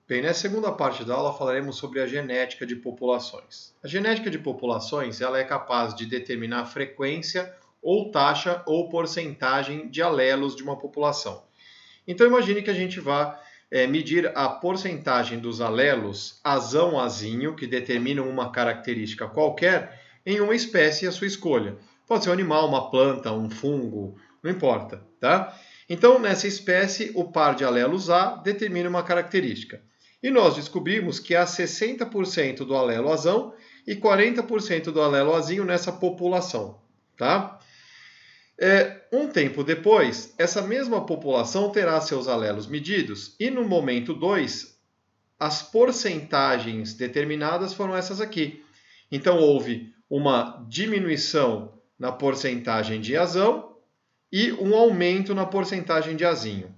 Bem, nessa segunda parte da aula falaremos sobre a genética de populações. A genética de populações ela é capaz de determinar a frequência ou taxa ou porcentagem de alelos de uma população. Então imagine que a gente vá medir a porcentagem dos alelos azão-azinho, que determinam uma característica qualquer, em uma espécie à sua escolha. Pode ser um animal, uma planta, um fungo, não importa, tá? Então, nessa espécie, o par de alelos A determina uma característica. E nós descobrimos que há 60% do alelo azão e 40% do alelo azinho nessa população, tá? Um tempo depois, essa mesma população terá seus alelos medidos e no momento 2, as porcentagens determinadas foram essas aqui. Então, houve uma diminuição na porcentagem de azão e um aumento na porcentagem de azinho.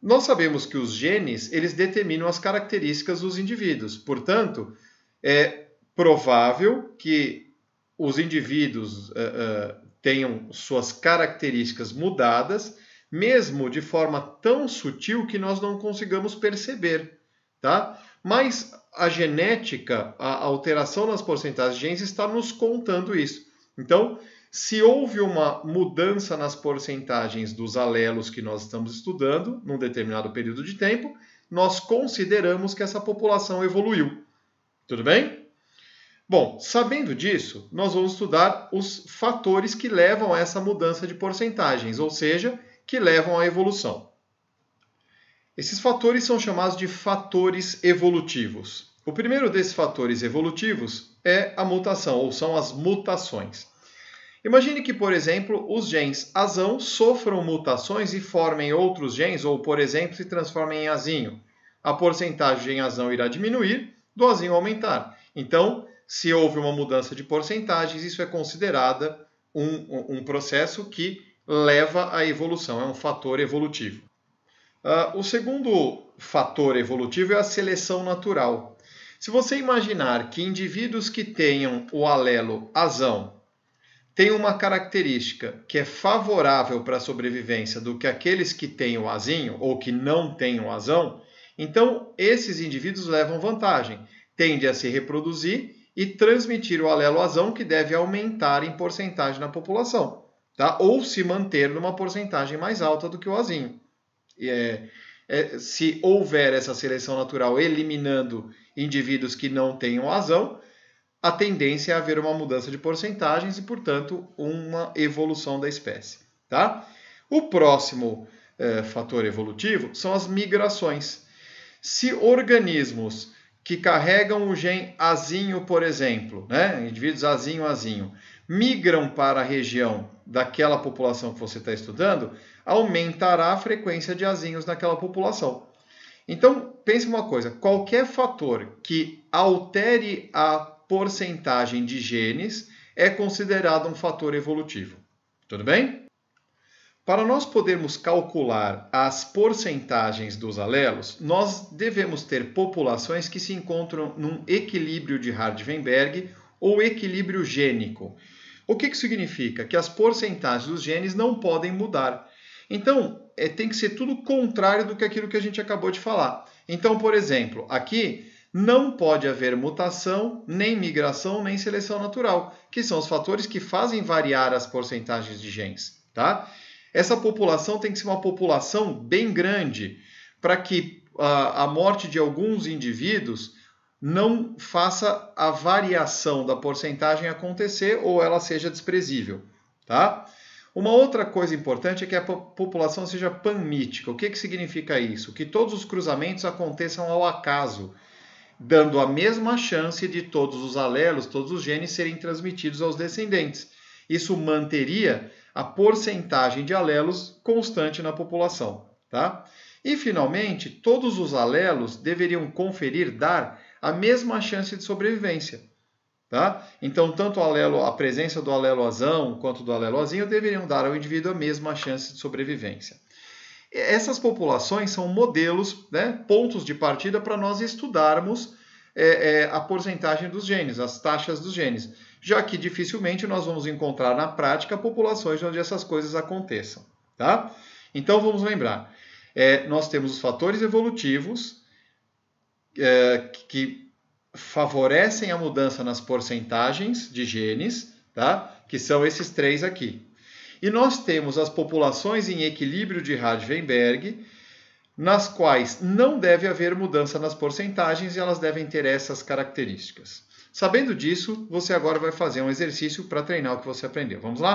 Nós sabemos que os genes eles determinam as características dos indivíduos. Portanto, é provável que os indivíduos tenham suas características mudadas, mesmo de forma tão sutil que nós não consigamos perceber, tá? Mas a genética, a alteração nas porcentagens de genes está nos contando isso. Então, se houve uma mudança nas porcentagens dos alelos que nós estamos estudando, num determinado período de tempo, nós consideramos que essa população evoluiu. Tudo bem? Bom, sabendo disso, nós vamos estudar os fatores que levam a essa mudança de porcentagens, ou seja, que levam à evolução. Esses fatores são chamados de fatores evolutivos. O primeiro desses fatores evolutivos é a mutação, ou são as mutações. Imagine que, por exemplo, os genes azão sofram mutações e formem outros genes, ou, por exemplo, se transformem em azinho. A porcentagem de azão irá diminuir, do azinho aumentar. Então, se houve uma mudança de porcentagens, isso é considerado um processo que leva à evolução, é um fator evolutivo. O segundo fator evolutivo é a seleção natural. Se você imaginar que indivíduos que tenham o alelo azão têm uma característica que é favorável para a sobrevivência do que aqueles que têm o azinho ou que não têm o azão, então esses indivíduos levam vantagem, tendem a se reproduzir e transmitir o alelo azão, que deve aumentar em porcentagem na população, tá? Ou se manter numa porcentagem mais alta do que o azinho. Se houver essa seleção natural eliminando indivíduos que não tenham azão, a tendência é haver uma mudança de porcentagens e, portanto, uma evolução da espécie. Tá? O próximo fator evolutivo são as migrações. Se organismos que carregam o gene azinho, por exemplo, né, indivíduos azinho, migram para a região daquela população que você está estudando, aumentará a frequência de azinhos naquela população. Então, pense uma coisa, qualquer fator que altere a porcentagem de genes é considerado um fator evolutivo. Tudo bem? Para nós podermos calcular as porcentagens dos alelos, nós devemos ter populações que se encontram num equilíbrio de Hardy-Weinberg ou equilíbrio gênico. O que significa? Que as porcentagens dos genes não podem mudar. Então, tem que ser tudo contrário do que aquilo que a gente acabou de falar. Então, por exemplo, aqui não pode haver mutação, nem migração, nem seleção natural, que são os fatores que fazem variar as porcentagens de genes, tá? Essa população tem que ser uma população bem grande, para que a morte de alguns indivíduos não faça a variação da porcentagem acontecer ou ela seja desprezível, tá? Uma outra coisa importante é que a população seja panmítica. O que significa isso? Que todos os cruzamentos aconteçam ao acaso, dando a mesma chance de todos os alelos, todos os genes serem transmitidos aos descendentes. Isso manteria a porcentagem de alelos constante na população, tá? E, finalmente, todos os alelos deveriam dar a mesma chance de sobrevivência, tá? Então, tanto a presença do alelo azão quanto do alelo azinho deveriam dar ao indivíduo a mesma chance de sobrevivência. Essas populações são modelos, né, pontos de partida para nós estudarmos a porcentagem dos genes, as taxas dos genes, já que dificilmente nós vamos encontrar na prática populações onde essas coisas aconteçam. Tá? Então vamos lembrar, nós temos os fatores evolutivos, que favorecem a mudança nas porcentagens de genes, tá? Que são esses 3 aqui. E nós temos as populações em equilíbrio de Hardy-Weinberg, nas quais não deve haver mudança nas porcentagens e elas devem ter essas características. Sabendo disso, você agora vai fazer um exercício para treinar o que você aprendeu. Vamos lá?